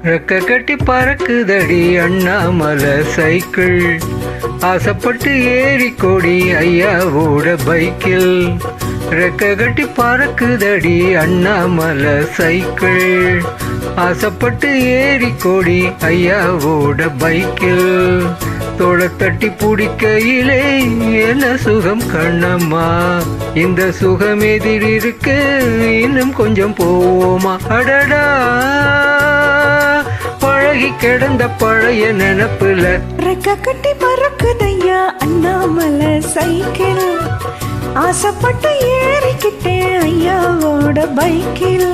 ரெக்க கட்டி பறக்குதடி அண்ணாமலை சைக்கிள், ஆசைப்பட்டு ஏறி கொடி ஐயாவோட பைக்கில். ரெக்க கட்டி பறக்குதடி அண்ணாமலை சைக்கிள், ஆசைப்பட்டு ஏறி கொடி ஐயாவோட பைக்கில். தோளை தட்டி பிடிக்கையிலே என்ன சுகம் கண்ணம்மா, இந்த சுகம் எதிர் இருக்கு இன்னும் கொஞ்சம் போவோமா. அடடா பழகி கிடந்த பழைய நினப்புல ரெக்க கட்டி பறக்குதையா அண்ணாமலை சைக்கிள், ஆசைப்பட்டு ஏறிக்கிட்டேன் ஐயாவோட பைக்கில்.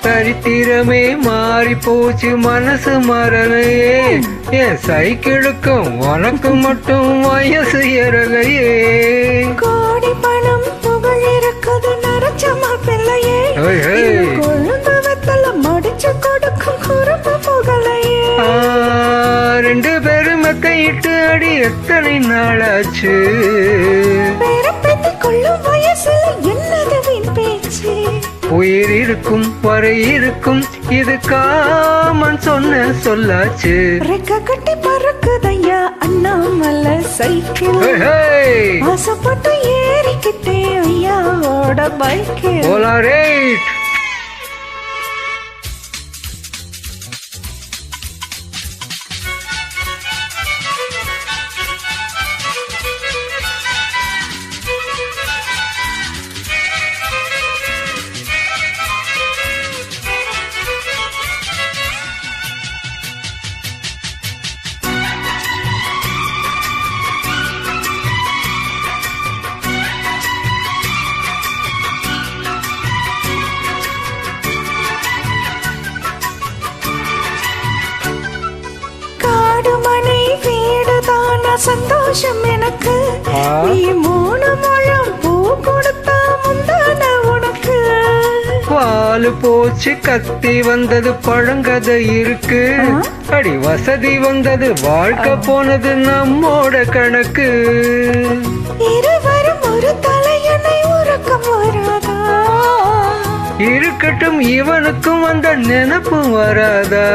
சரித்திரமே மாறி போச்சு மனசு மறலையே, என் சைக்கிளுக்கும் உனக்கு மட்டும் வயசு ஏறலையே. கோடி பணம் புகழ் இருக்குது நரச்சமா பிள்ளையே, கொழுந்து வெத்தல மடிச்சு கொடுக்கும் குறும்பு புகழையே. ரெண்டு பேரும் மெத்தையிட்டு அடி எத்தனை நாளாச்சு, பேரப்பேத்தி கொள்ளும் வயசுல என்னது வீண் பேச்சு. உயிர் இருக்கும் வரை இருக்கும் இது காமன் சொன்ன சொல்லாச்சு. ரெக்க கட்டி பறக்குதையா அண்ணாமலை சைக்கிள், ஆசைப்பட்டு ஏறிக்கிட்டே ஐயாவோட பைக்கில். சந்தோஷம் எனக்கு, நீ 3 முழம் பூ கொடுத்தா முந்தான உனக்கு. பாலு போச்சு கத்தி வந்தது பழங்கதை இருக்கு, அடி வசதி வந்தது வாழ்க்கை போனது நம்மோட கணக்கு. இருவரும் ஒரு தலையணை உறக்கம் வராதா, இருக்கட்டும் இவனுக்கும் வந்த நினப்பு வராதா.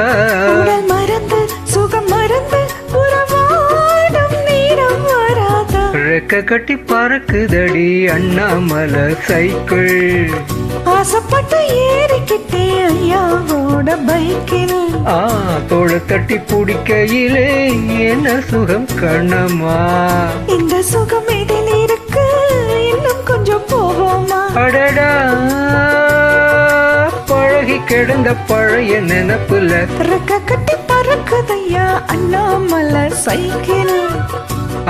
உடல் மறந்து சுகம் மறந்து உறவாடும் நேரம் வராதா. ரெக்க கட்டி பறக்குதடி அண்ணாமலை சைக்கிள், ஆசைப்பட்டு ஏறிக்கிட்டே ஐயாவோட பைக்கில். தோளை தட்டி பிடிக்கையிலே என்ன சுகம் கண்ணம்மா, இந்த சுகம் இதில் இருக்கு இன்னும் கொஞ்சம் போவோமா. அடடா பழகி கிடந்த பழைய நினப்புல ரெக்க கட்டி பறக்குதையா அண்ணாமலை சைக்கிள்,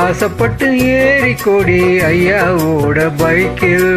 ஆசைப்பட்டு ஏறி கொடி ஐயாவோட பைக்கில்.